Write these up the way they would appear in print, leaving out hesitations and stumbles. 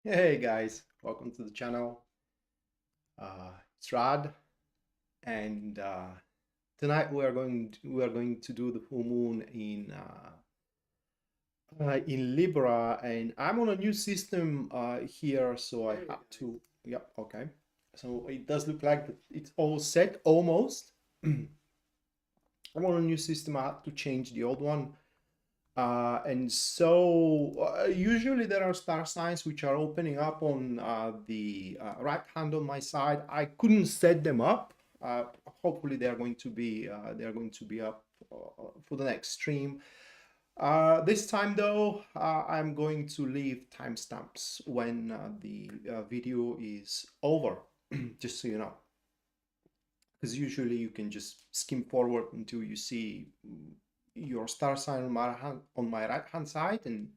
Hey guys, welcome to the channel. It's Rad, and tonight we are going to do the full moon in Libra, and I'm on a new system here, so I have to. Yep, okay. So it does look like it's all set almost. I'm on a new system. I have to change the old one. Usually there are star signs which are opening up on the right hand on my side. I couldn't set them up. Hopefully they are going to be up for the next stream. This time though, I'm going to leave timestamps when the video is over, just so you know. Because usually you can just skim forward until you see your star sign on my right hand side and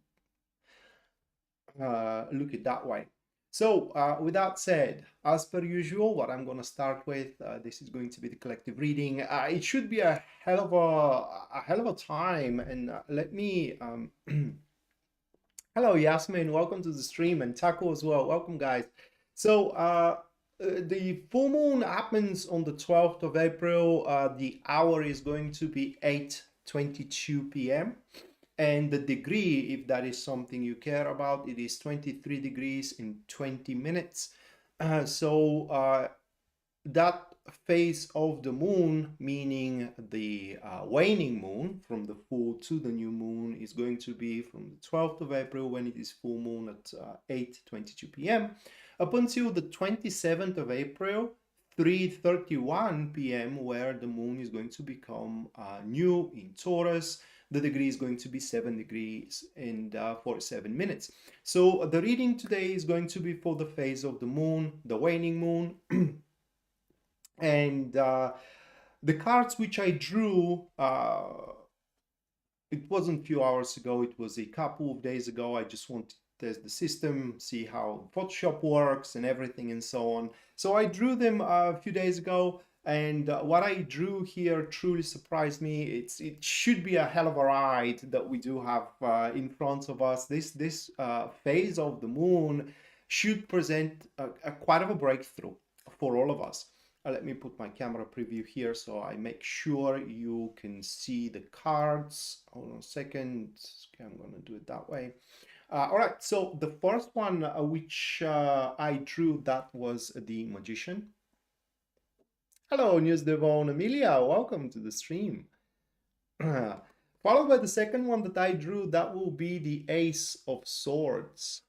look it that way. So with that said, as per usual, what I'm going to start with, this is going to be the collective reading. It should be a hell of a time, and let me hello Yasmin, welcome to the stream, and Taco as well, welcome guys. So the full moon happens on the 12th of April. The hour is going to be 8:22 p.m. And the degree, if that is something you care about, it is 23 degrees in 20 minutes. That phase of the moon, meaning the waning moon from the full to the new moon, is going to be from the 12th of April when it is full moon at 8:22 p.m. up until the 27th of April, 3:31 p.m., where the moon is going to become new in Taurus. The degree is going to be 7 degrees and 47 minutes. So the reading today is going to be for the phase of the moon, the waning moon. And the cards which I drew, it wasn't a few hours ago, it was a couple of days ago. I just wanted to test the system, see how Photoshop works and everything and so on. So I drew them a few days ago, and what I drew here truly surprised me. It should be a hell of a ride that we do have in front of us. This phase of the moon should present a quite of a breakthrough for all of us. Let me put my camera preview here so I make sure you can see the cards. Hold on a second. Okay, I'm going to do it that way. All right, so the first one which I drew, that was the Magician. Hello, News Devon Amelia, welcome to the stream. Followed by the second one that I drew, that will be the Ace of Swords.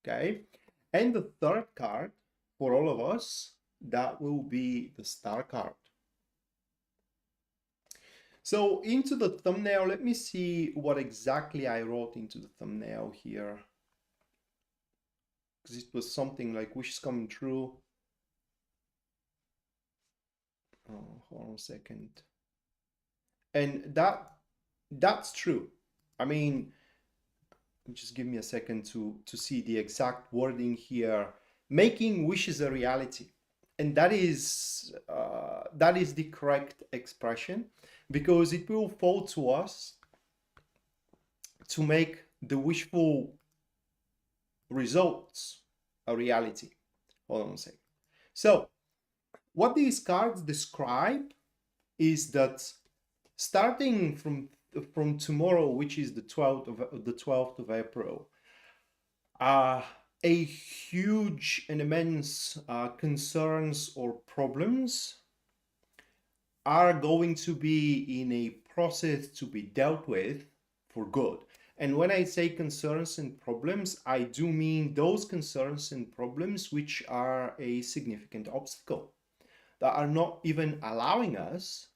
Okay, and the third card for all of us, that will be the Star card. So into the thumbnail, let me see what exactly I wrote into the thumbnail here. Because it was something like wishes coming true. Oh, hold on a second. And that's true. I mean, just give me a second to see the exact wording here. Making wishes a reality. And that is the correct expression, because it will fall to us to make the wishful results a reality. Hold on a second. So what these cards describe is that starting from tomorrow, which is the 12th of April, a huge and immense concerns or problems are going to be in a process to be dealt with for good. And when I say concerns and problems, I do mean those concerns and problems which are a significant obstacle, that are not even allowing us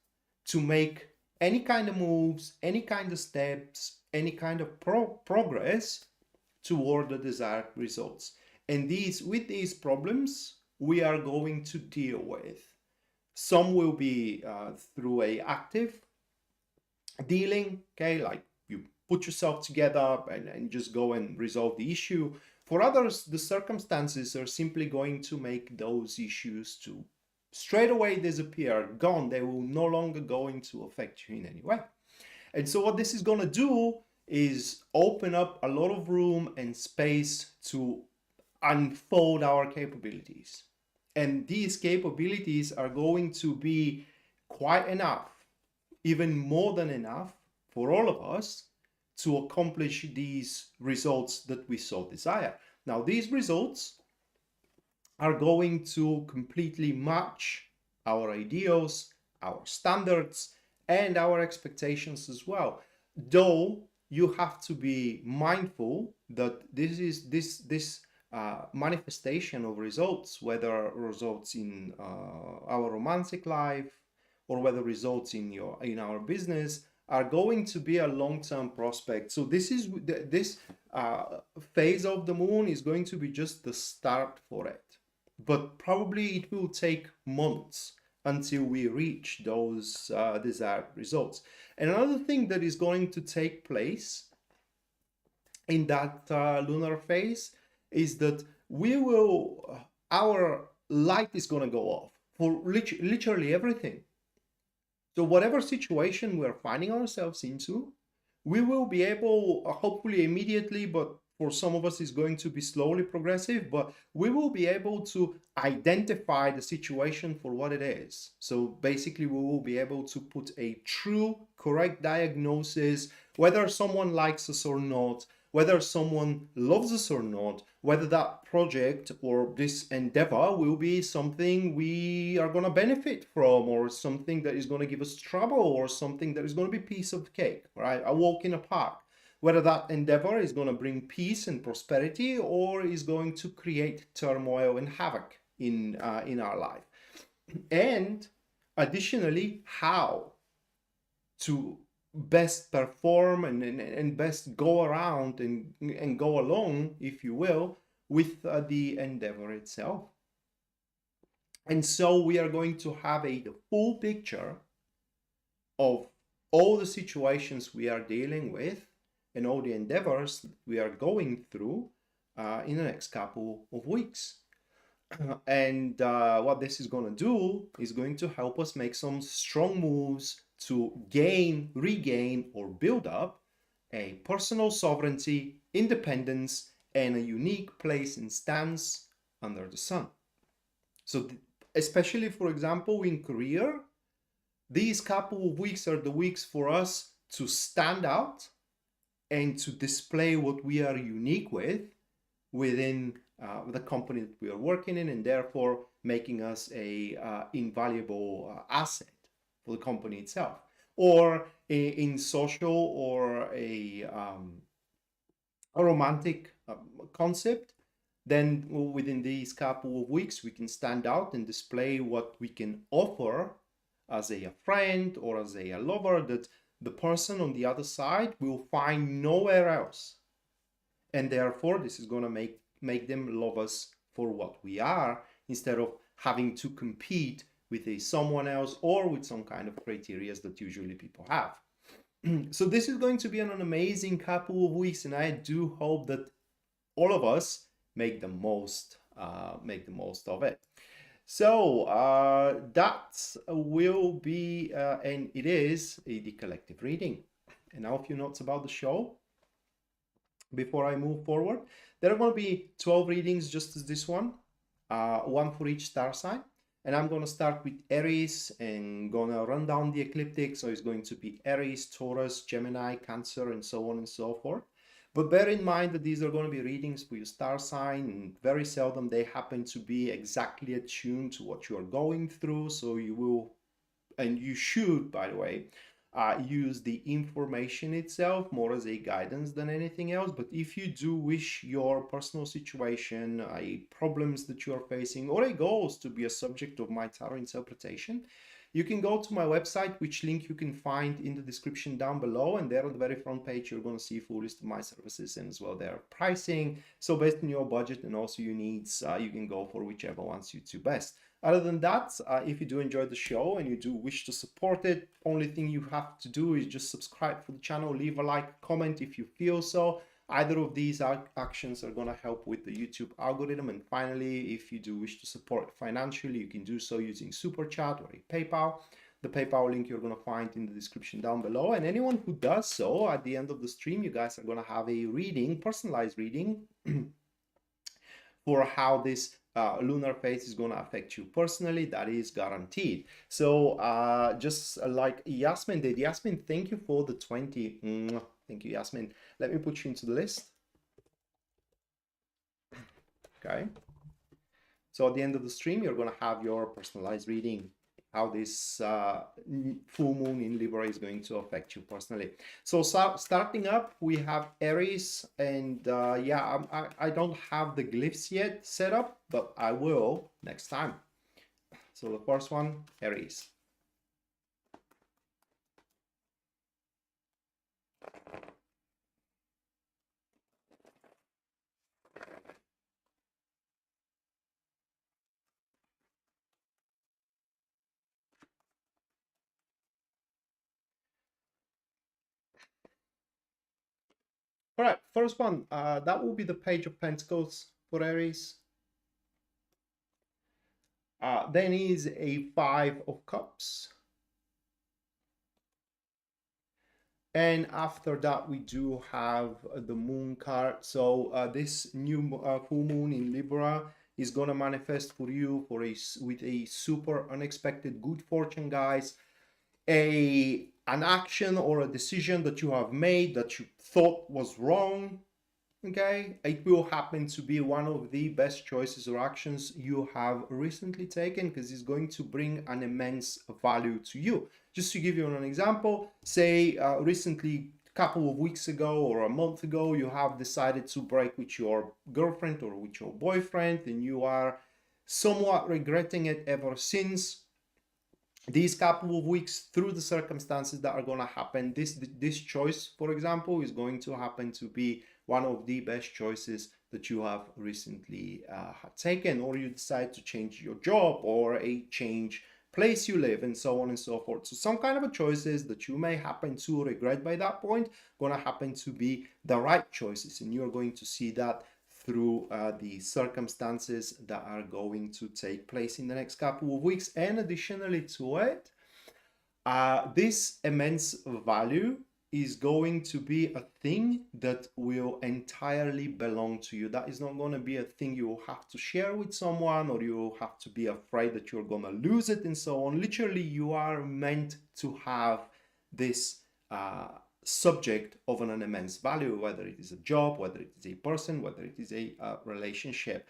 to make any kind of moves, any kind of steps, any kind of progress toward the desired results. And with these problems, we are going to deal with. Some will be through a active dealing, okay, like you put yourself together and just go and resolve the issue. For others, the circumstances are simply going to make those issues to straight away disappear, gone. They will no longer going to affect you in any way. And so what this is going to do is open up a lot of room and space to unfold our capabilities. And these capabilities are going to be quite enough, even more than enough for all of us to accomplish these results that we so desire. Now, these results are going to completely match our ideals, our standards, and our expectations as well. Though you have to be mindful that this manifestation of results, whether results in our romantic life or whether results in our business, are going to be a long-term prospect. So this phase of the moon is going to be just the start for it, but probably it will take months until we reach those desired results. And another thing that is going to take place in that lunar phase is that our light is going to go off for literally everything. So whatever situation we're finding ourselves into, we will be able, hopefully immediately, but for some of us it's going to be slowly progressive, but we will be able to identify the situation for what it is. So basically we will be able to put a true, correct diagnosis, whether someone likes us or not, whether someone loves us or not, whether that project or this endeavor will be something we are going to benefit from, or something that is going to give us trouble, or something that is going to be piece of cake, right? A walk in a park. Whether that endeavor is going to bring peace and prosperity, or is going to create turmoil and havoc in our life. And additionally, how to best perform and best go around and go along, if you will, with the endeavor itself. And so we are going to have the full picture of all the situations we are dealing with and all the endeavors we are going through in the next couple of weeks. And what this is going to do is going to help us make some strong moves to regain, or build up a personal sovereignty, independence, and a unique place and stance under the sun. So especially, for example, in career, these couple of weeks are the weeks for us to stand out and to display what we are unique within the company that we are working in, and therefore making us a invaluable asset for the company itself. Or in social or a romantic concept, then within these couple of weeks we can stand out and display what we can offer as a friend or as a lover that the person on the other side will find nowhere else. And therefore this is going to make them love us for what we are, instead of having to compete with someone else or with some kind of criteria that usually people have. So this is going to be an amazing couple of weeks, and I do hope that all of us make the most of it. So that will be and it is the collective reading. And now a few notes about the show before I move forward. There are going to be 12 readings, just as this one, one for each star sign. And I'm going to start with Aries and going to run down the ecliptic. So it's going to be Aries, Taurus, Gemini, Cancer, and so on and so forth. But bear in mind that these are going to be readings for your star sign, and very seldom they happen to be exactly attuned to what you are going through. So you will, and you should, by the way, use the information itself more as a guidance than anything else. But if you do wish your personal situation, problems that you are facing, or a goals to be a subject of my tarot interpretation, you can go to my website, which link you can find in the description down below. And there on the very front page, you're going to see a full list of my services and as well their pricing. So based on your budget and also your needs, you can go for whichever one suits you best. Other than that, if you do enjoy the show and you do wish to support it, only thing you have to do is just subscribe for the channel, leave a like, comment if you feel so. Either of these actions are going to help with the YouTube algorithm. And finally, if you do wish to support financially, you can do so using Super Chat or a PayPal. The PayPal link you're going to find in the description down below. And anyone who does so, at the end of the stream, you guys are going to have a reading, personalized reading, for how this lunar phase is going to affect you personally. That is guaranteed. So just like Yasmin did. Yasmin, thank you for the 20. Thank you, Yasmin. Let me put you into the list. Okay. So at the end of the stream, you're going to have your personalized reading, how this full moon in Libra is going to affect you personally. So starting up, we have Aries, and yeah, I don't have the glyphs yet set up, but I will next time. So the first one, Aries. All right, first one, that will be the Page of Pentacles for Aries. Then is a Five of Cups. And after that, we do have the Moon card. So this new full moon in Libra is going to manifest for you with a super unexpected good fortune, guys. An action or a decision that you have made that you thought was wrong, okay, it will happen to be one of the best choices or actions you have recently taken, because it's going to bring an immense value to you. Just to give you an example, say recently, a couple of weeks ago or a month ago, you have decided to break with your girlfriend or with your boyfriend, and you are somewhat regretting it ever since. These couple of weeks, through the circumstances that are going to happen, this choice, for example, is going to happen to be one of the best choices that you have recently had taken, or you decide to change your job or a change place you live, and so on and so forth. So some kind of a choices that you may happen to regret by that point going to happen to be the right choices, and you're going to see that through the circumstances that are going to take place in the next couple of weeks. And additionally to it, this immense value is going to be a thing that will entirely belong to you. That is not going to be a thing you will have to share with someone, or you will have to be afraid that you're going to lose it and so on. Literally, you are meant to have this subject of an immense value, whether it is a job, whether it is a person, whether it is a relationship.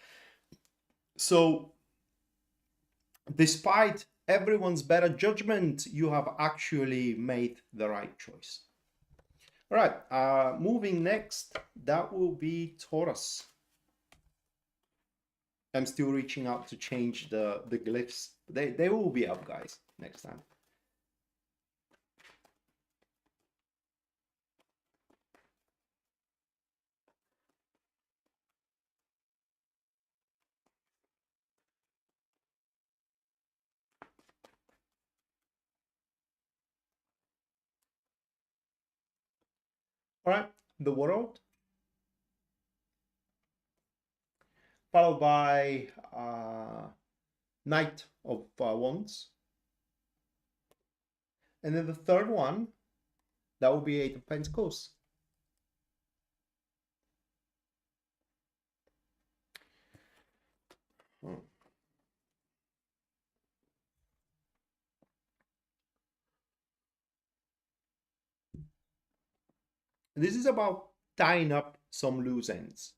So despite everyone's better judgment, you have actually made the right choice. All right, moving next, that will be Taurus. I'm still reaching out to change the glyphs. They will be up, guys, next time. All right, the World, followed by Knight of Wands. And then the third one, that will be Eight of Pentacles. This is about tying up some loose ends.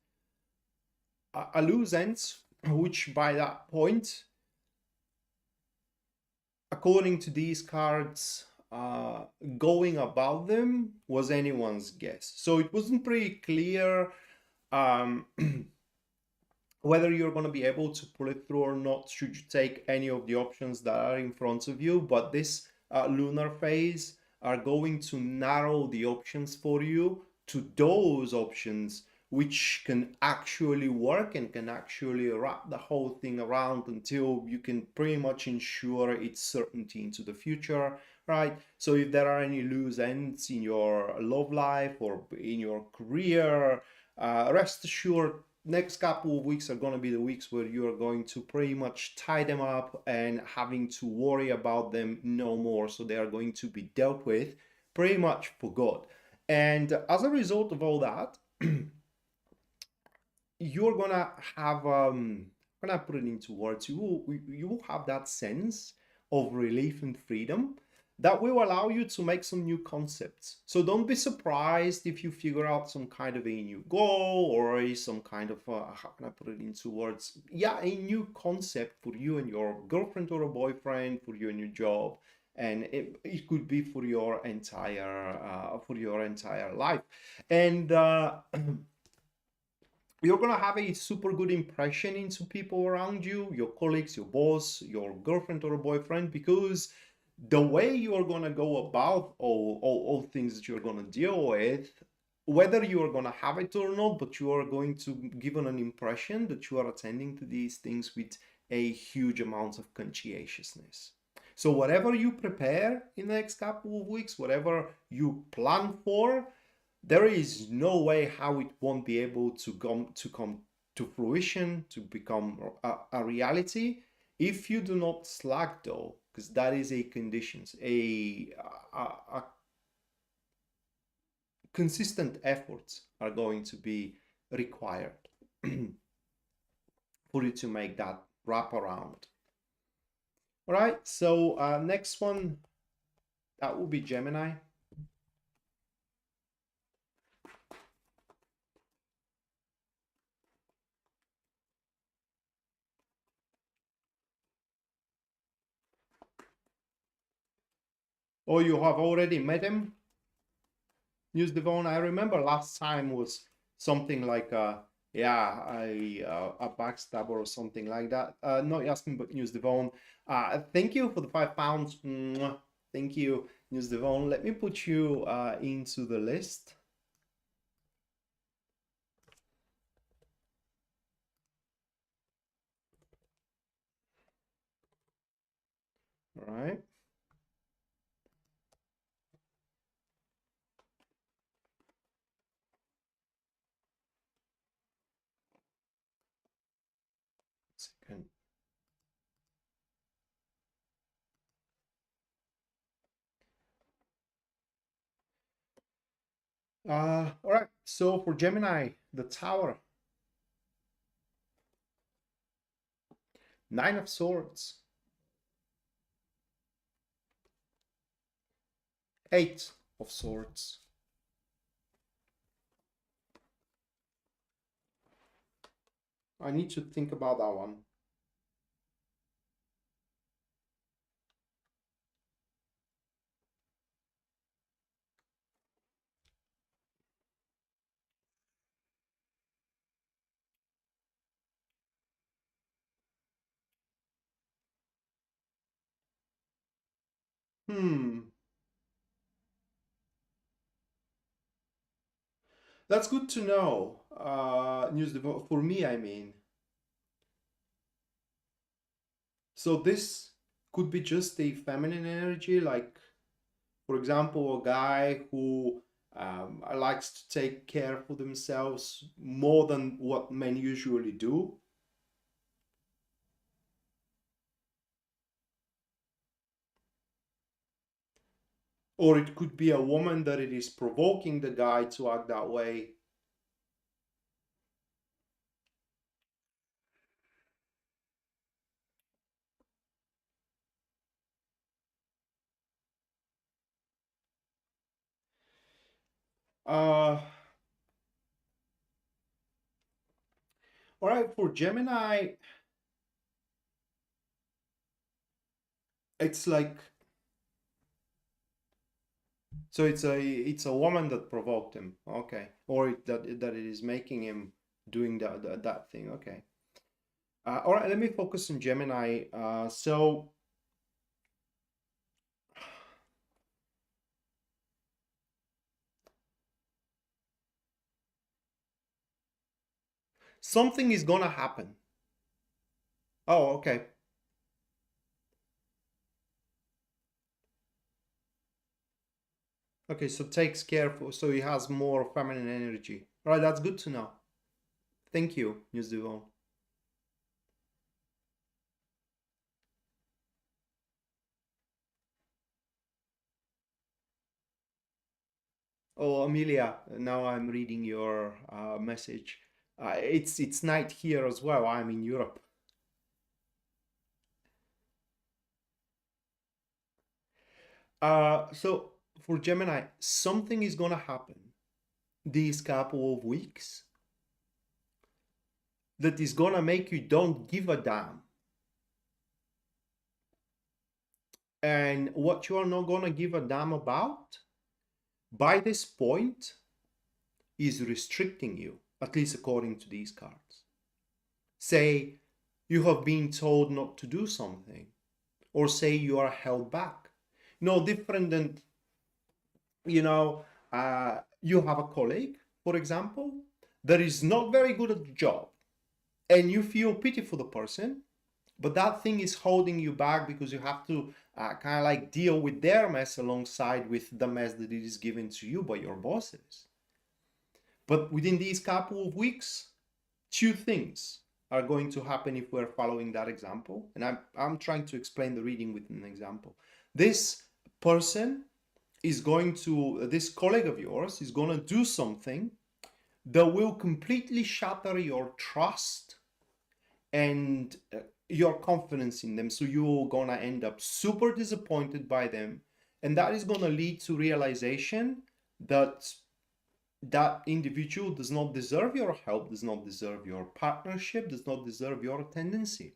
A loose ends, which by that point, according to these cards, going about them was anyone's guess. So it wasn't pretty clear whether you're going to be able to pull it through or not, should you take any of the options that are in front of you. But this lunar phase are going to narrow the options for you to those options which can actually work and can actually wrap the whole thing around until you can pretty much ensure its certainty into the future, right? So if there are any loose ends in your love life or in your career, rest assured next couple of weeks are going to be the weeks where you are going to pretty much tie them up and having to worry about them no more. So they are going to be dealt with pretty much for good. And as a result of all that, you're gonna have gonna put it into words. You will have that sense of relief and freedom that will allow you to make some new concepts. So don't be surprised if you figure out some kind of a new goal or some kind of how can I put it into words? Yeah, a new concept for you and your girlfriend or a boyfriend, for you and your job, and it could be for your entire life. And you're going to have a super good impression into people around you, your colleagues, your boss, your girlfriend or a boyfriend, because the way you are going to go about all things that you're going to deal with, whether you are going to have it or not, but you are going to give an impression that you are attending to these things with a huge amount of conscientiousness. So whatever you prepare in the next couple of weeks, whatever you plan for, there is no way how it won't be able to come to fruition, to become a reality, if you do not slack though, because that is a condition, a consistent efforts are going to be required for you to make that wrap around. All right, so next one, that will be Gemini. Oh, you have already met him? News Devon. I remember last time was something like yeah, a backstab or something like that. Not Yasmin, but News Devon. Thank you for the £5. Mwah. Thank you, News Devon. Let me put you into the list. All right. Second. All right. So for Gemini, the Tower, 9 of Swords, 8 of Swords. I need to think about that one. That's good to know. News for me, I mean. So this could be just a feminine energy, like, for example, a guy who likes to take care for themselves more than what men usually do. Or it could be a woman that it is provoking the guy to act that way. All right, for Gemini, it's like, so it's a woman that provoked him, okay, or that it is making him doing that thing, okay. All right, let me focus on Gemini. So something is gonna happen. Oh, okay. Okay, so takes care for, so he has more feminine energy. All right, that's good to know. Thank you, News Devon. Oh, Amelia, now I'm reading your message. It's night here as well. I'm in Europe. So for Gemini, something is gonna happen these couple of weeks that is gonna make you don't give a damn. And what you are not gonna give a damn about, by this point, is restricting you, at least according to these cards. Say you have been told not to do something, or say you are held back. No different than, you have a colleague, for example, that is not very good at the job, and you feel pity for the person, but that thing is holding you back because you have to kind of like deal with their mess alongside with the mess that it is given to you by your bosses. But within these couple of weeks, two things are going to happen if we're following that example. And I'm trying to explain the reading with an example. This person is going to, this colleague of yours is going to do something that will completely shatter your trust and your confidence in them. So you're going to end up super disappointed by them. And that is going to lead to realization that that individual does not deserve your help, does not deserve your partnership, does not deserve your tendency.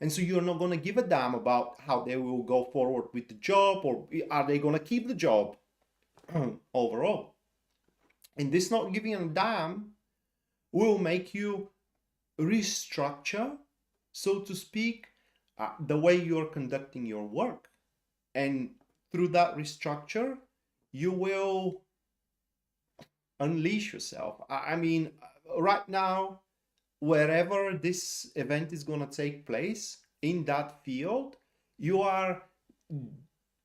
And so you're not going to give a damn about how they will go forward with the job, or are they going to keep the job overall. And this not giving a damn will make you restructure, so to speak, the way you're conducting your work. And through that restructure, you will unleash yourself. I mean, right now, wherever this event is going to take place in that field, you are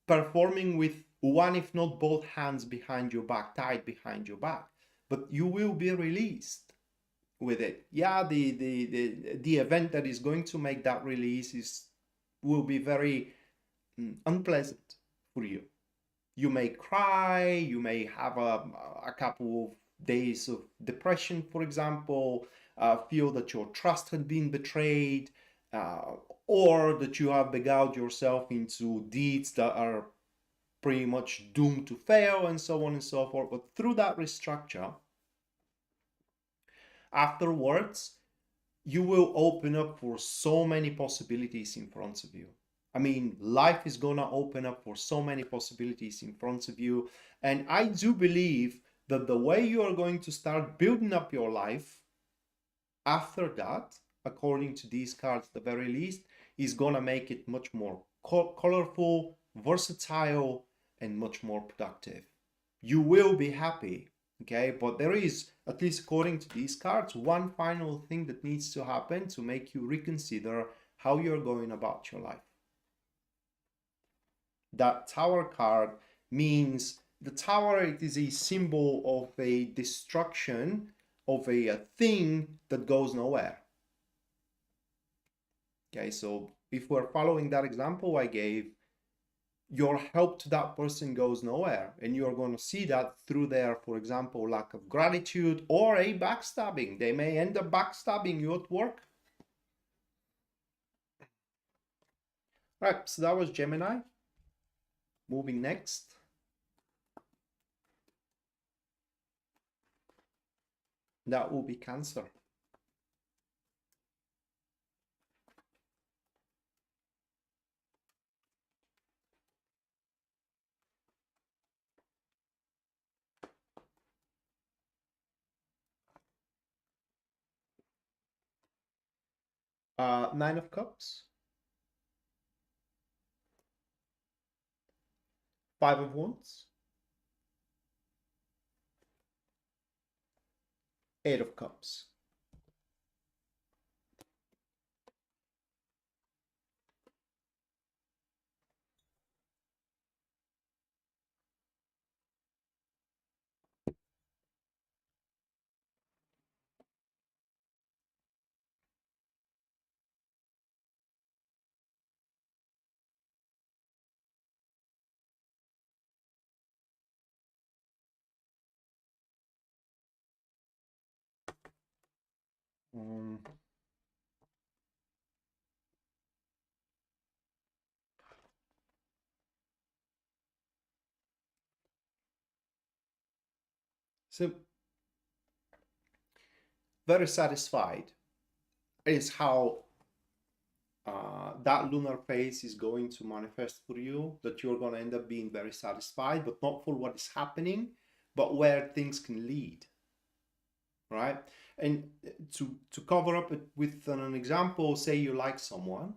performing with one, if not both hands behind your back, tied behind your back. But you will be released with it. Yeah, the event that is going to make that release will be very unpleasant for you. You may cry, you may have a couple of days of depression, for example, feel that your trust had been betrayed, or that you have beguiled yourself into deeds that are pretty much doomed to fail, and so on and so forth. But through that restructure, afterwards, you will open up for so many possibilities in front of you. I mean, life is going to open up for so many possibilities in front of you. And I do believe that the way you are going to start building up your life after that, according to these cards at the very least, is going to make it much more colorful, versatile, and much more productive. You will be happy, okay? But there is, at least according to these cards, one final thing that needs to happen to make you reconsider how you're going about your life. That Tower card means the tower, it is a symbol of a destruction of a thing that goes nowhere. Okay, so if we're following that example I gave, your help to that person goes nowhere, and you're going to see that through their, for example, lack of gratitude or a backstabbing. They may end up backstabbing you at work. Right, so that was Gemini. Moving next. That will be Cancer. Nine of Cups, Five of Wands, Eight of Cups. Um, so very satisfied is how that lunar phase is going to manifest for you, that you're going to end up being very satisfied, but not for what is happening, but where things can lead, right? And to cover up it with an example, say you like someone,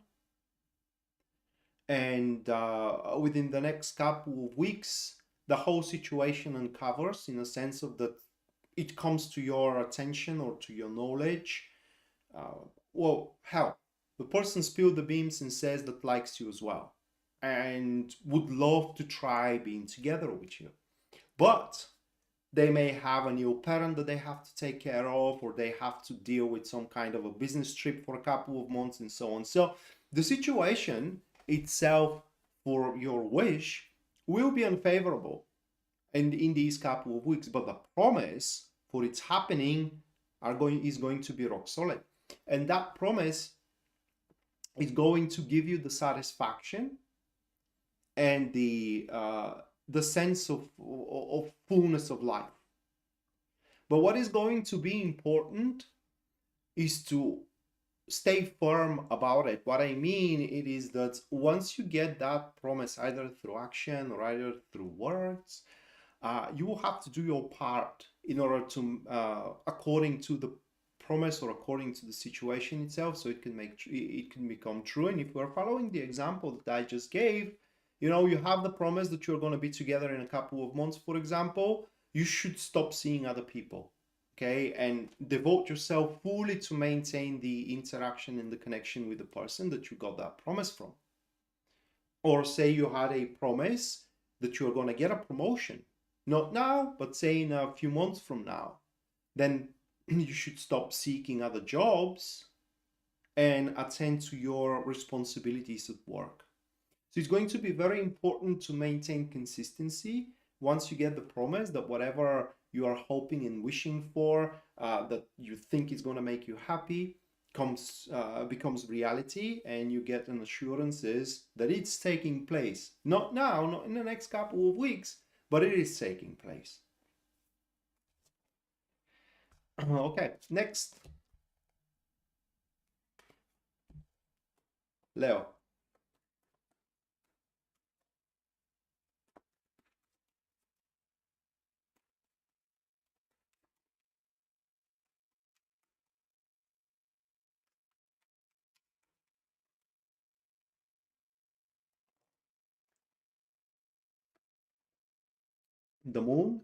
and within the next couple of weeks, the whole situation uncovers in a sense of that it comes to your attention or to your knowledge. Well, hell, the person spilled the beans and says that likes you as well and would love to try being together with you. But they may have a new parent that they have to take care of, or they have to deal with some kind of a business trip for a couple of months and so on. So the situation itself for your wish will be unfavorable and in these couple of weeks, but the promise for its happening is going to be rock solid. And that promise is going to give you the satisfaction and the sense of fullness of life. But what is going to be important is to stay firm about it. What I mean it is that once you get that promise, either through action or either through words, you will have to do your part in order to, according to the promise or according to the situation itself, so it can become true. And if we're following the example that I just gave, you know, you have the promise that you're going to be together in a couple of months, for example, you should stop seeing other people, okay, and devote yourself fully to maintain the interaction and the connection with the person that you got that promise from. Or say you had a promise that you're going to get a promotion, not now, but say in a few months from now, then you should stop seeking other jobs and attend to your responsibilities at work. So it's going to be very important to maintain consistency once you get the promise that whatever you are hoping and wishing for, that you think is going to make you happy, becomes reality, and you get an assurances that it's taking place. Not now, not in the next couple of weeks, but it is taking place. Okay, next. Leo. The moon,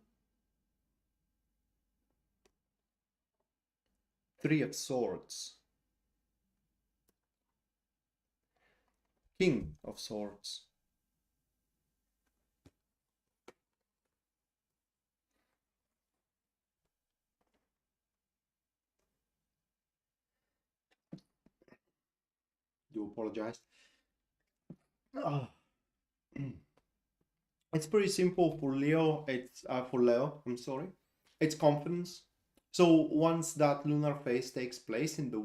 Three of Swords, King of Swords. Do apologize. Ah. It's pretty simple for Leo. It's for Leo. I'm sorry. It's confidence. So once that lunar phase takes place and the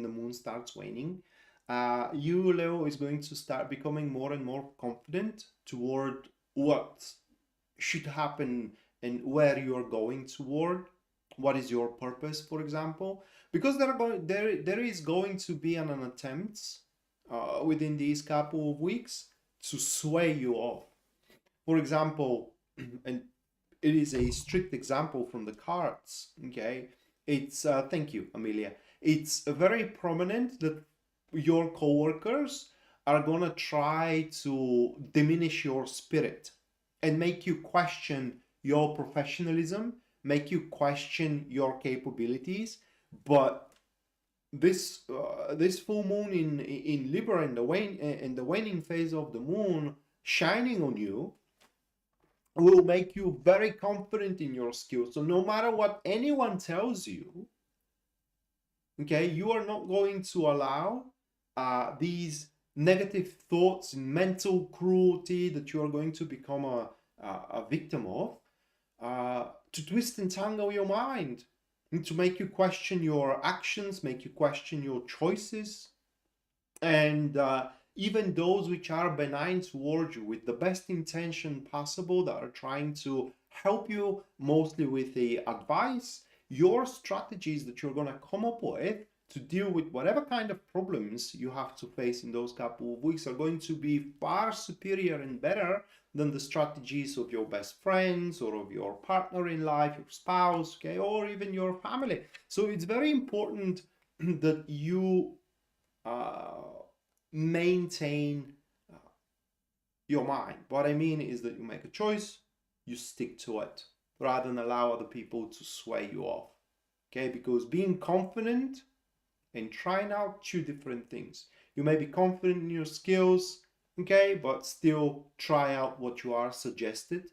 moon starts waning, you Leo is going to start becoming more and more confident toward what should happen and where you are going toward. What is your purpose, for example? Because there is going to be an attempt within these couple of weeks to sway you off. For example, and it is a strict example from the cards, okay? It's, thank you, Amelia. It's very prominent that your coworkers are gonna try to diminish your spirit and make you question your professionalism, make you question your capabilities. But this full moon in Libra in the waning phase of the moon shining on you will make you very confident in your skills. So no matter what anyone tells you, okay, you are not going to allow these negative thoughts and mental cruelty that you are going to become a victim of to twist and tangle your mind. and to make you question your actions, make you question your choices, and even those which are benign towards you with the best intention possible, that are trying to help you mostly with the advice, your strategies that you're going to come up with to deal with whatever kind of problems you have to face in those couple of weeks are going to be far superior and better than the strategies of your best friends or of your partner in life, your spouse, okay, or even your family. So it's very important that you maintain your mind. What I mean is that you make a choice, you stick to it, rather than allow other people to sway you off. Okay, because being confident and trying out two different things. You may be confident in your skills, okay, but still try out what you are suggested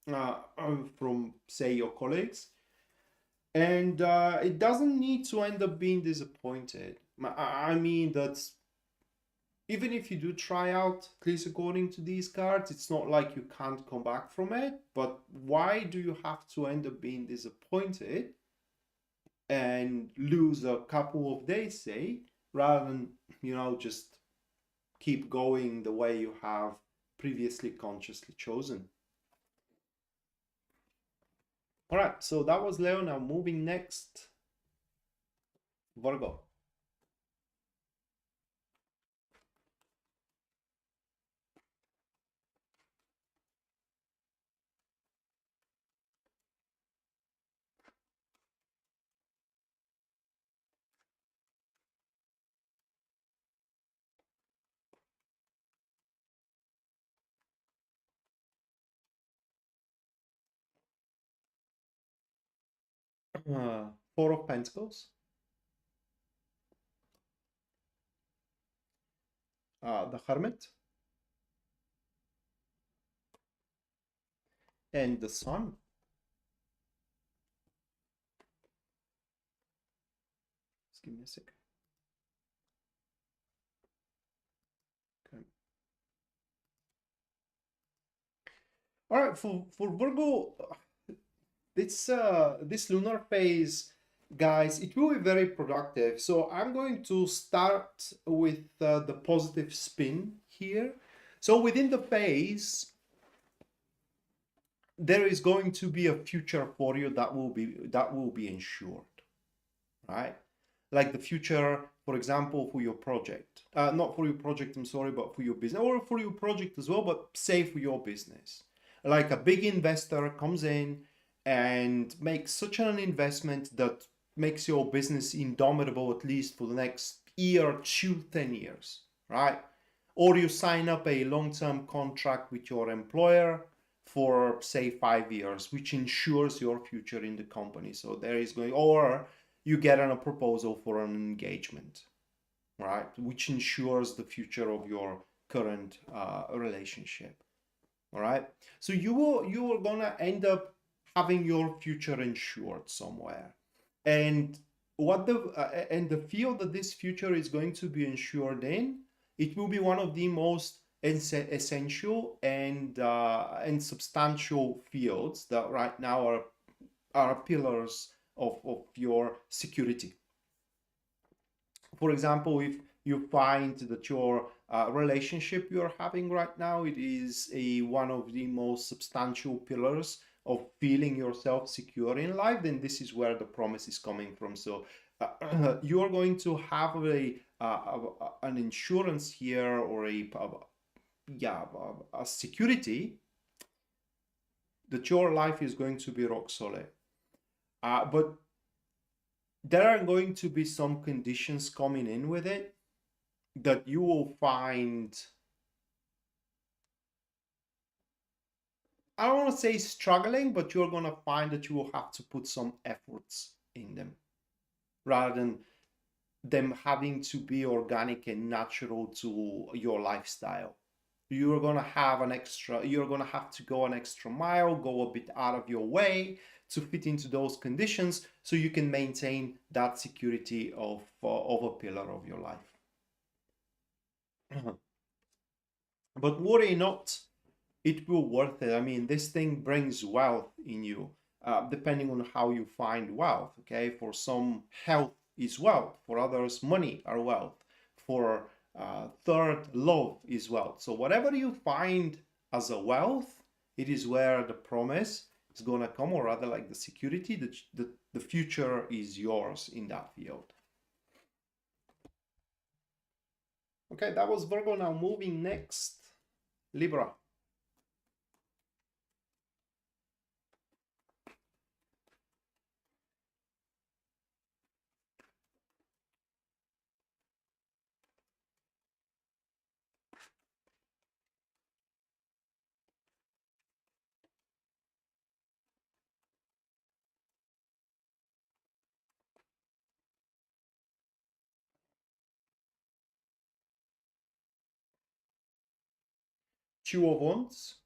from, say, your colleagues. And it doesn't need to end up being disappointed. I mean, that's even if you do try out, at least according to these cards, it's not like you can't come back from it. But why do you have to end up being disappointed and lose a couple of days, say, rather than, just keep going the way you have previously consciously chosen? All right, so that was Leo. Now moving next, Virgo. Four of Pentacles, the Hermit, and the Sun. Just give me a second. Okay. All right, for Virgo, this lunar phase, guys, it will be very productive. So I'm going to start with the positive spin here. So within the phase, there is going to be a future for you that will be ensured, right? Like the future, for example, for your project, not for your project, I'm sorry, but for your business, or for your project as well, but say for your business. Like a big investor comes in and makes such an investment that makes your business indomitable, at least for the next year, 10 years, right? Or you sign up a long-term contract with your employer for, say, 5 years, which ensures your future in the company. So there is going, or you get a proposal for an engagement, right? Which ensures the future of your current relationship. All right. So you are gonna end up having your future insured somewhere, and the field that this future is going to be insured in, it will be one of the most essential and substantial fields that right now are pillars of your security. For example, if you find that your relationship you're having right now, it is one of the most substantial pillars of feeling yourself secure in life, then this is where the promise is coming from. So you are going to have an insurance here, or a security that your life is going to be rock solid. But there are going to be some conditions coming in with it that you will find, I don't want to say struggling, but you're going to find that you will have to put some efforts in them rather than them having to be organic and natural to your lifestyle. You're going to have to go an extra mile, go a bit out of your way to fit into those conditions so you can maintain that security of a pillar of your life. But worry not, it will worth it. I mean, this thing brings wealth in you. depending on how you find wealth. Okay, for some, health is wealth. For others, money are wealth. For third, love is wealth. So whatever you find as a wealth, it is where the promise is gonna come, or rather, like the security, the future is yours in that field. Okay, that was Virgo. Now moving next, Libra. Two of Wands,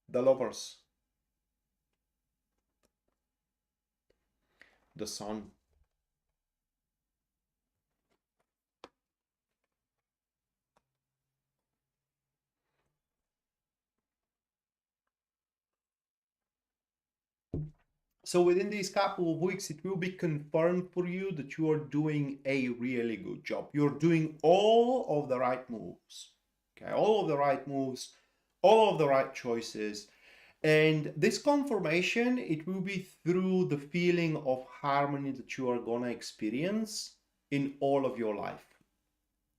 the Lovers, the Sun. So within these couple of weeks, it will be confirmed for you that you are doing a really good job. You're doing all of the right moves. Okay, all of the right moves, all of the right choices. And this confirmation, it will be through the feeling of harmony that you are gonna experience in all of your life.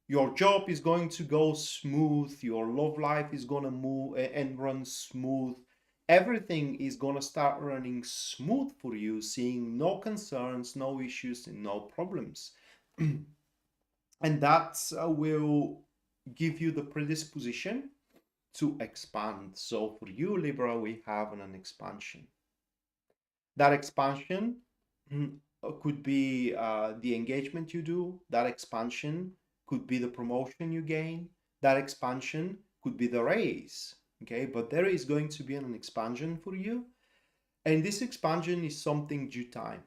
Your job is going to go smooth, your love life is gonna move and run smooth. Everything is gonna start running smooth for you, seeing no concerns, no issues, and no problems. And that will give you the predisposition to expand. So for you, Libra, we have an expansion. That expansion could be the engagement you do. That expansion could be the promotion you gain. That expansion could be the raise. Okay, but there is going to be an expansion for you. And this expansion is something due time.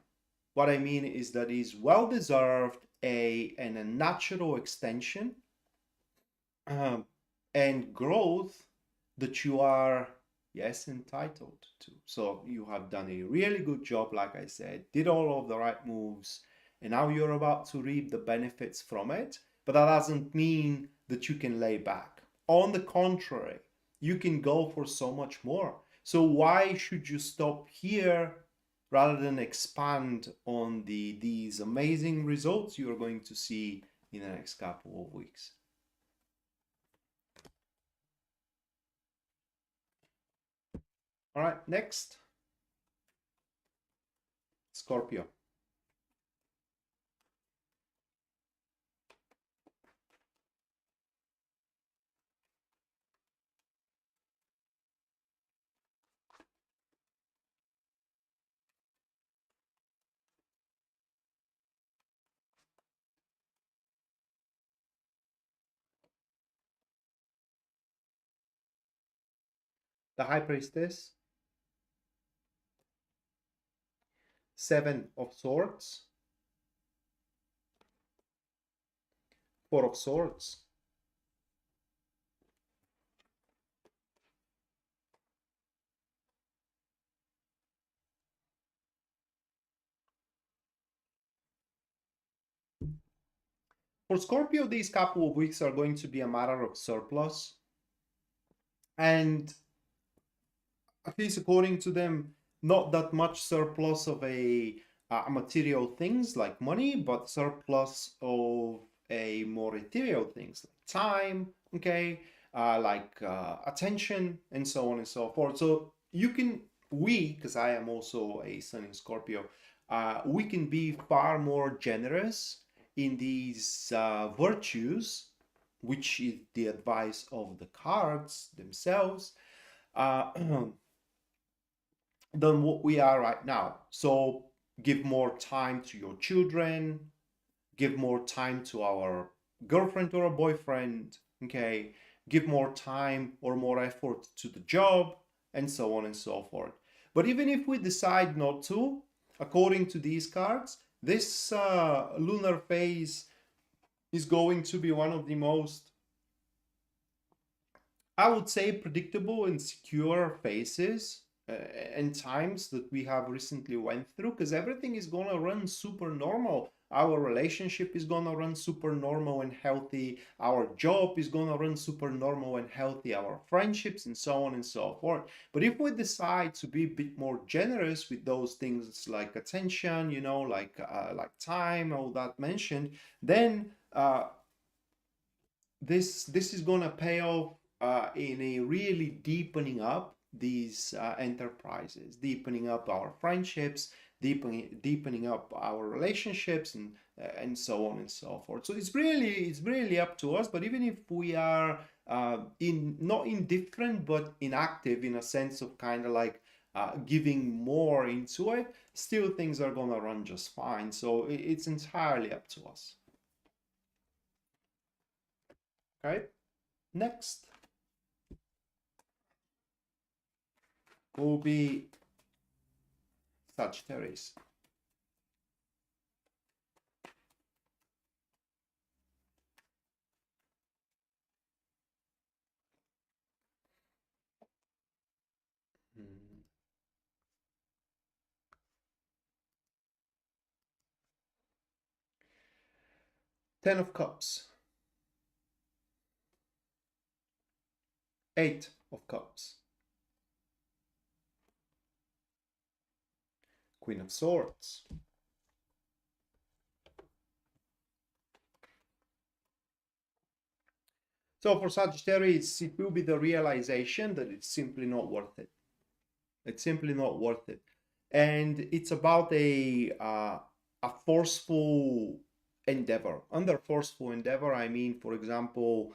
What I mean is that is well deserved, and a natural extension and growth that you are, yes, entitled to. So you have done a really good job, like I said, did all of the right moves, and now you're about to reap the benefits from it. But that doesn't mean that you can lay back. On the contrary, you can go for so much more. So why should you stop here rather than expand on these amazing results you're going to see in the next couple of weeks? All right, next, Scorpio. The High Priestess, Seven of Swords, Four of Swords. For Scorpio, these couple of weeks are going to be a matter of surplus. And at least according to them, not that much surplus of a material things like money, but surplus of a more ethereal things like time, okay, attention, and so on and so forth. So you can, because I am also a Sun in Scorpio, we can be far more generous in these virtues, which is the advice of the cards themselves. Uh, than what we are right now. So give more time to your children, give more time to our girlfriend or a boyfriend, okay? Give more time or more effort to the job, and so on and so forth. But even if we decide not to, according to these cards, this lunar phase is going to be one of the most I would say predictable and secure phases and times that we have recently went through, because everything is gonna run super normal. Our relationship is gonna run super normal and healthy. Our job is gonna run super normal and healthy. Our friendships and so on and so forth. But if we decide to be a bit more generous with those things like attention, you know, like time, all that mentioned, then this is gonna pay off in a really deepening up these enterprises, deepening up our friendships, deepening up our relationships, and so on and so forth. So it's really up to us. But even if we are in not indifferent but inactive in a sense of kind of like giving more into it, still things are gonna run just fine. So it's entirely up to us. Okay. Next will be Sagittarius. Hmm. 10 of Cups, 8 of Cups, Queen of Swords. So for Sagittarius, it will be the realization that it's simply not worth it. It's simply not worth it. And it's about a forceful endeavor. Under forceful endeavor, I mean, for example,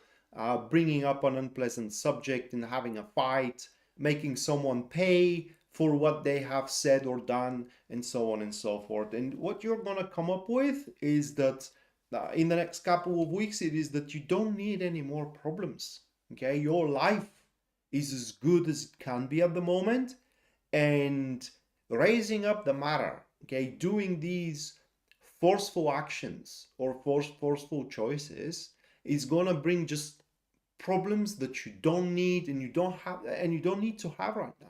bringing up an unpleasant subject and having a fight, making someone pay for what they have said or done, and so on and so forth. And what you're going to come up with is that in the next couple of weeks, it is that you don't need any more problems. Okay, your life is as good as it can be at the moment, and raising up the matter, okay, doing these forceful actions or forceful choices is gonna bring just problems that you don't need and you don't need to have right now.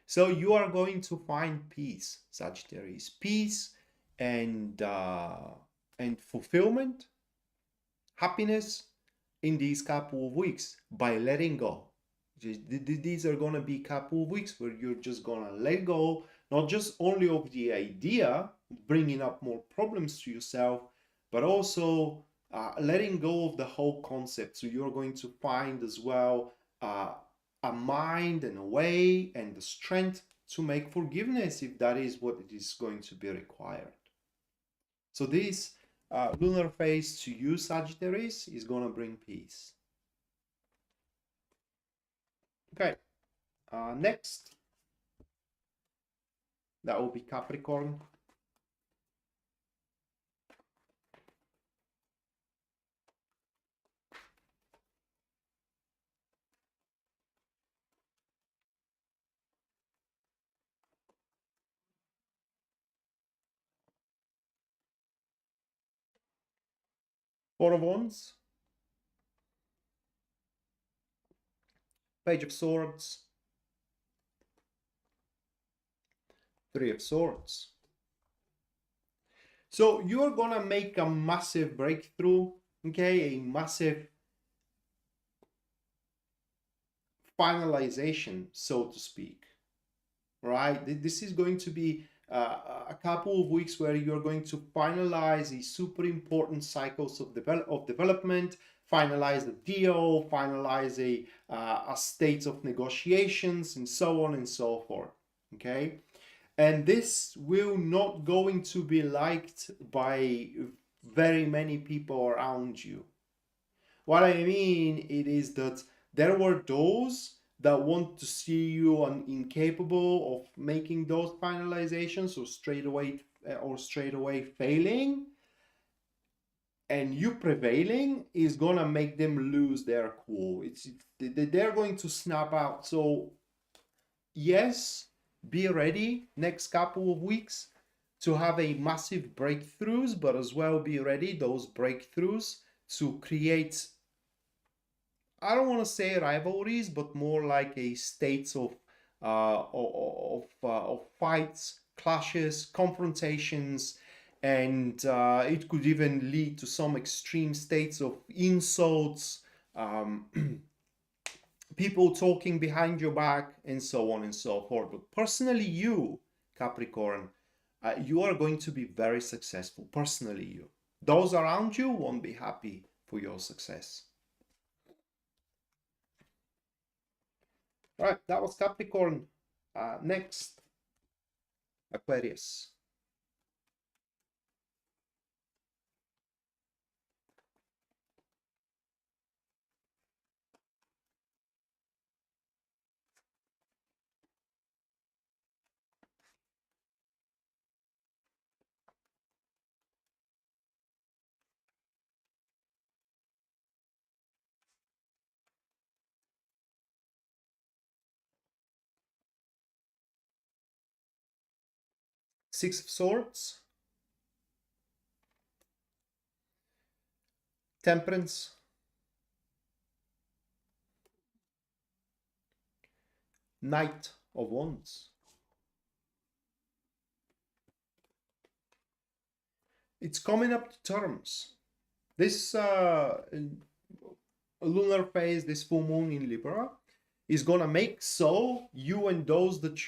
So you are going to find peace, Sagittarius, peace and fulfillment, happiness in these couple of weeks by letting go. These are going to be couple of weeks where you're just going to let go, not just only of the idea, bringing up more problems to yourself, but also letting go of the whole concept. So you're going to find as well a mind and a way and the strength to make forgiveness if that is what it is going to be required. So this lunar phase to you, Sagittarius, is going to bring peace. Okay, next, that will be Capricorn. Four of Wands, Page of Swords, Three of Swords. So you're gonna make a massive breakthrough, okay, a massive finalization, so to speak, right? This is going to be a couple of weeks where you're going to finalize a super important cycles of development, finalize the deal, finalize a state of negotiations, and so on and so forth, okay? And this will not going to be liked by very many people around you. What I mean it is that there were those that want to see you incapable of making those finalizations or straight away failing, and you prevailing is gonna make them lose their cool. They're going to snap out. So yes, be ready next couple of weeks to have a massive breakthroughs, but as well be ready those breakthroughs to create I don't want to say rivalries, but more like a states of fights, clashes, confrontations, and it could even lead to some extreme states of insults, um, people talking behind your back, and so on and so forth. But personally, you, Capricorn, you are going to be very successful. Personally, you. Those around you won't be happy for your success. All right, that was Capricorn. Next, Aquarius. Six of Swords, Temperance, Knight of Wands. It's coming up to terms. This lunar phase, this full moon in Libra, is gonna make so you and those that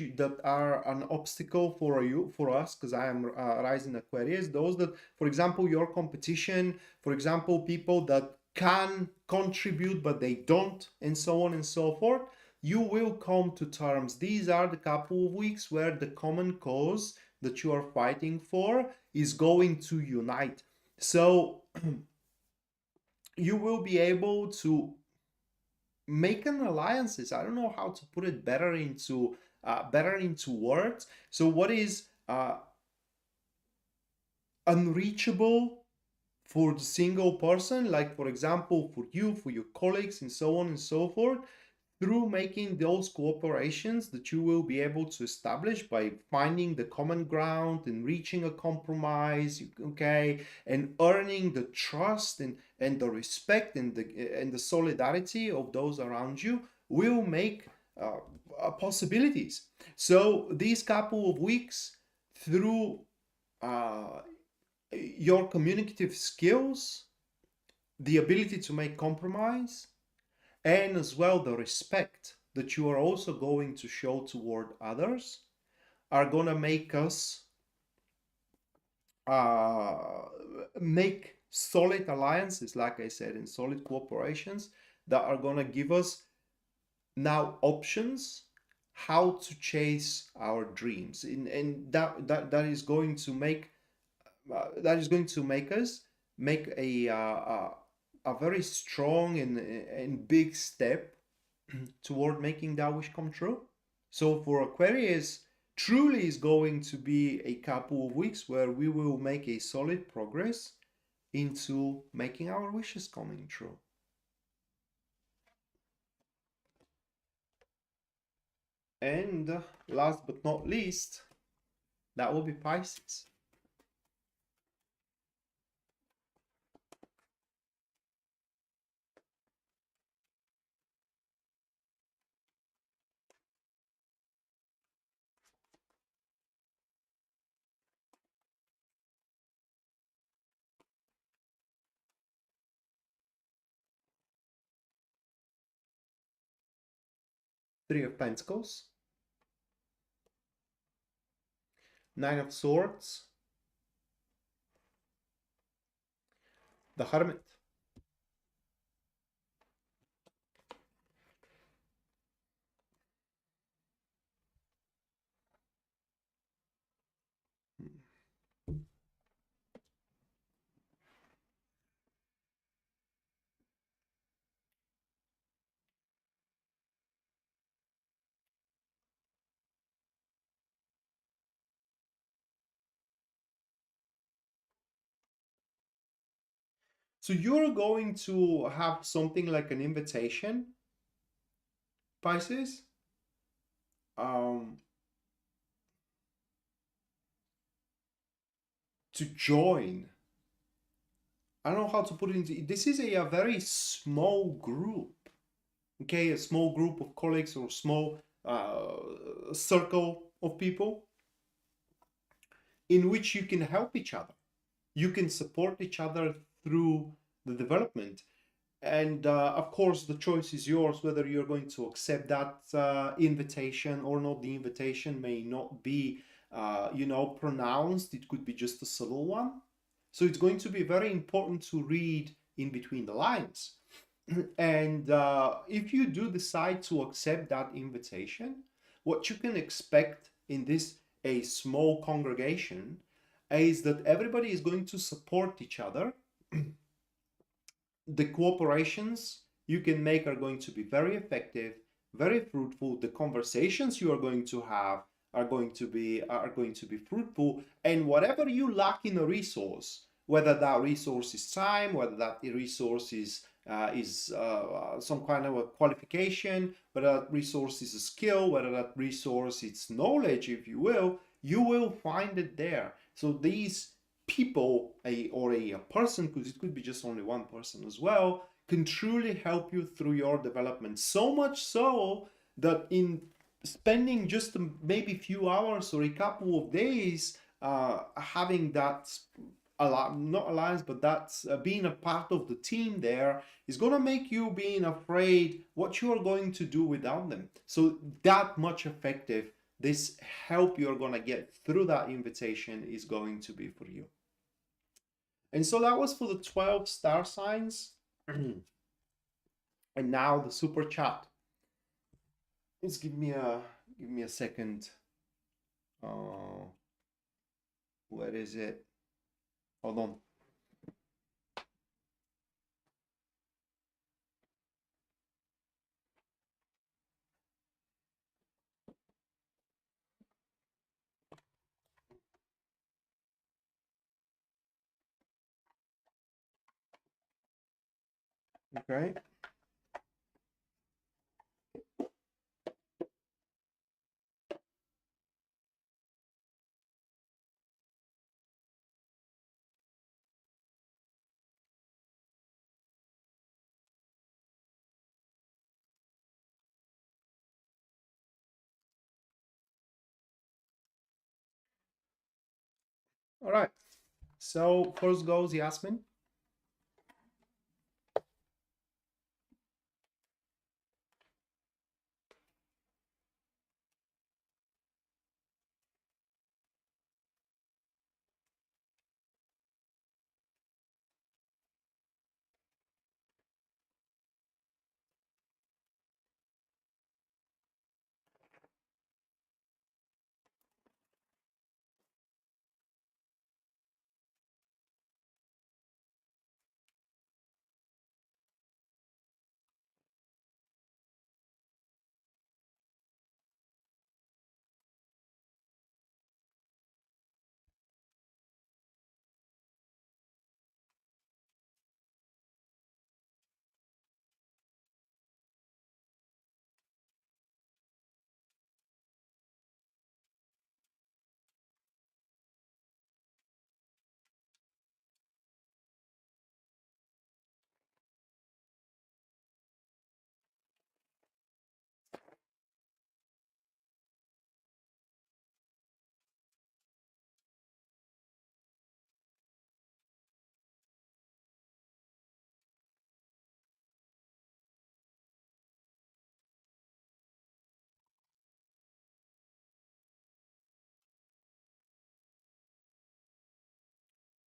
are an obstacle for us, because I am rising Aquarius, those that, for example, your competition, for example, people that can contribute but they don't, and so on and so forth, you will come to terms. These are the couple of weeks where the common cause that you are fighting for is going to unite. So you will be able to make an alliances. I don't know how to put it better into words. So what is unreachable for the single person, like for example for you, for your colleagues, and so on and so forth, through making those cooperations that you will be able to establish by finding the common ground and reaching a compromise, okay, and earning the trust and the respect and the solidarity of those around you will make possibilities. So these couple of weeks, through uh, your communicative skills, the ability to make compromise, and as well the respect that you are also going to show toward others, are going to make us uh, make solid alliances, like I said, and solid cooperations that are going to give us now options how to chase our dreams, and that is going to make us make a very strong and big step toward making that wish come true. So for Aquarius, truly is going to be a couple of weeks where we will make a solid progress into making our wishes coming true. And last but not least, that will be Pisces. Three of Pentacles, Nine of Swords, the Hermit. So you're going to have something like an invitation, Pisces, um, to join. I don't know how to put it into. This is a very small group. okay, a small group of colleagues or small circle of people in which you can help each other. You can support each other through the development. And of course, the choice is yours whether you're going to accept that invitation or not. The invitation may not be, pronounced. It could be just a subtle one. So it's going to be very important to read in between the lines. And if you do decide to accept that invitation, what you can expect in this a small congregation is that everybody is going to support each other. The cooperations you can make are going to be very effective, very fruitful. The conversations you are going to have are going to be fruitful. And whatever you lack in a resource, whether that resource is time, whether that resource is some kind of a qualification, whether that resource is a skill, whether that resource is knowledge, if you will find it there. So these people, a person, because it could be just only one person as well, can truly help you through your development. So much so that in spending just maybe few hours or a couple of days having that not alliance, but that's being a part of the team there is going to make you being afraid what you are going to do without them. So that much effective this help you're going to get through that invitation is going to be for you. And so that was for the 12 star signs. And now the super chat. Just give me a second. Where is it? Hold on. Okay. All right. So first goes Yasmin.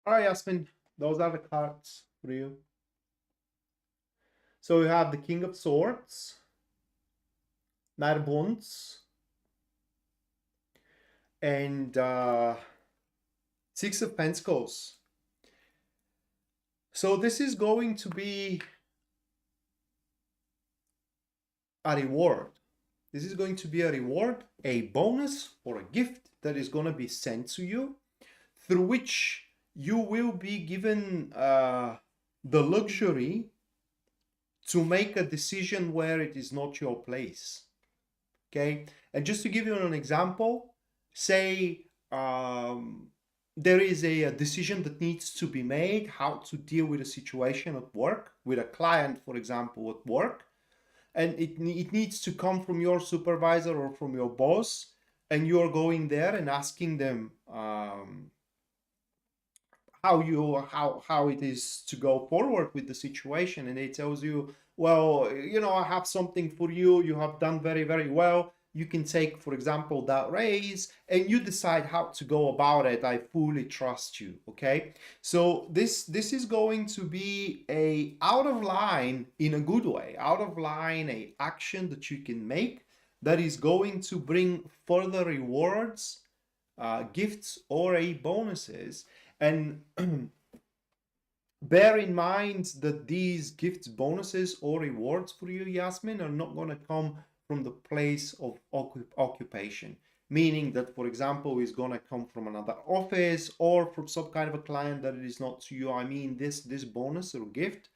All right, Yasmin. Those are the cards for you. So we have the King of Swords, Knight of Wands, and Six of Pentacles. So this is going to be a reward. This is going to be a reward, a bonus, or a gift that is going to be sent to you, through which you will be given the luxury to make a decision where it is not your place. Okay, and just to give you an example, say there is a decision that needs to be made, how to deal with a situation at work, with a client, for example, at work. and it needs to come from your supervisor or from your boss, and you're going there and asking them how it is to go forward with the situation, and it tells you, well, I have something for you, you have done very, very well, you can take, for example, that raise, and you decide how to go about it, I fully trust you. Okay, so this is going to be a out of line, in a good way, out of line, a action that you can make that is going to bring further rewards, gifts, or a bonuses. And bear in mind that these gifts, bonuses, or rewards for you, Yasmin, are not going to come from the place of occupation. Meaning that, for example, is going to come from another office or from some kind of a client that it is not to you. I mean, this bonus or gift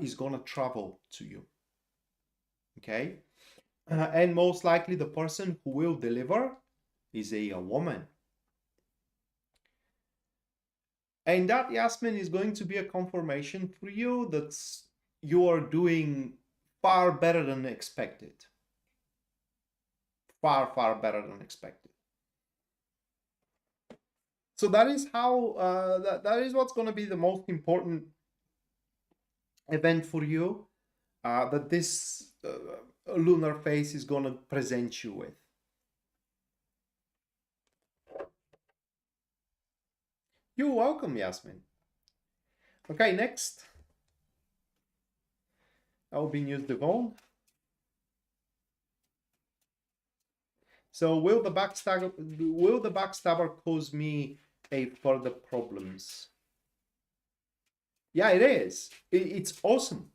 is going to travel to you. Okay? And most likely the person who will deliver is a woman. And that, Yasmin, is going to be a confirmation for you that you are doing far better than expected. Far, far better than expected. So that is how, that is what's going to be the most important event for you, that this lunar phase is going to present you with. You're welcome, Yasmin. Okay, next. I will be News Devon. So will the backstabber cause me a further problems? Yeah, it is. It's awesome.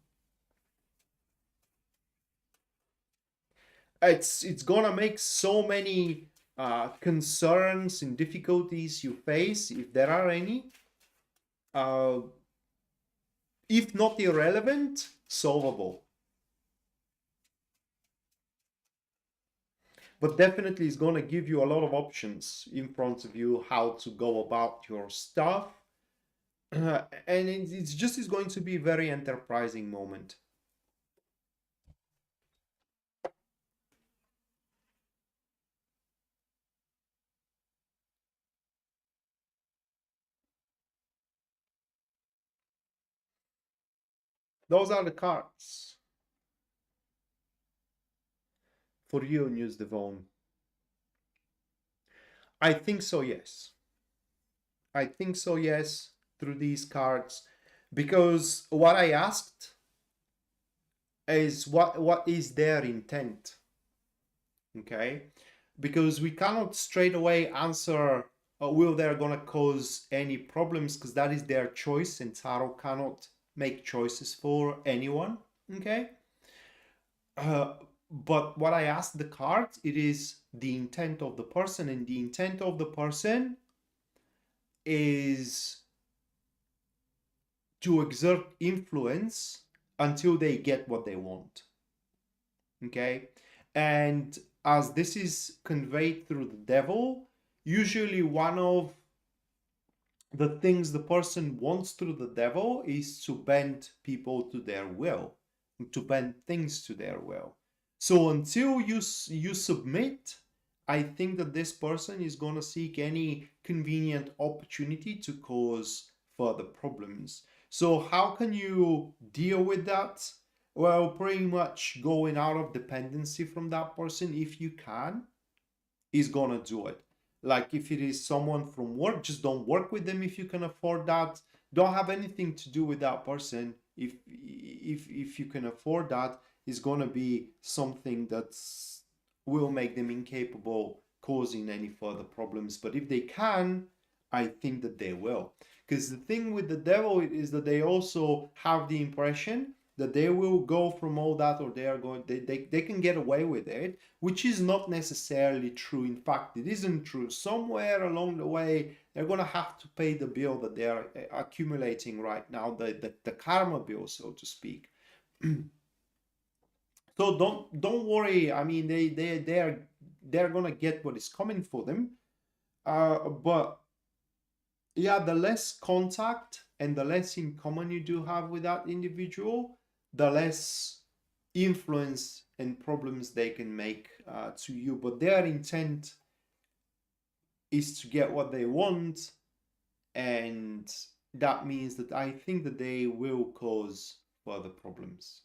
It's gonna make so many concerns and difficulties you face, if there are any, if not irrelevant, solvable. But definitely it's going to give you a lot of options in front of you how to go about your stuff. And it's going to be a very enterprising moment. Those are the cards for you, News Devon. I think so, yes. I think so, yes, through these cards. Because what I asked is what is their intent? Okay? Because we cannot straight away answer, will they're going to cause any problems, because that is their choice, and tarot cannot make choices for anyone. Okay? But what I asked the cards, it is the intent of the person, and the intent of the person is to exert influence until they get what they want. Okay? And as this is conveyed through the devil, usually one of the things the person wants through the devil is to bend people to their will, to bend things to their will. So until you submit, I think that this person is going to seek any convenient opportunity to cause further problems. So how can you deal with that? Well, pretty much going out of dependency from that person, if you can, is going to do it. Like if it is someone from work, just don't work with them if you can afford that. Don't have anything to do with that person if you can afford that. Is going to be something that will make them incapable causing any further problems. But if they can, I think that they will. Because the thing with the devil is that they also have the impression that they will go from all that, or they can get away with it, which is not necessarily true. In fact, it isn't true. Somewhere along the way, they're going to have to pay the bill that they are accumulating right now, the karma bill, so to speak. So don't worry. I mean, they're gonna get what is coming for them. But yeah, the less contact and the less in common you do have with that individual, the less influence and problems they can make to you, but their intent is to get what they want, and that means that I think that they will cause further problems.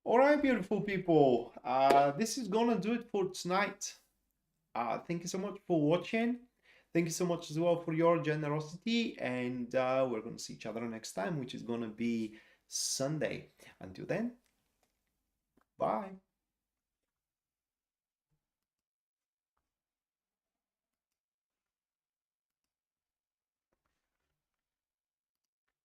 All right, beautiful people, this is gonna do it for tonight. Thank you so much for watching. Thank you so much as well for your generosity, and we're gonna see each other next time, which is gonna be Sunday. Until then, bye.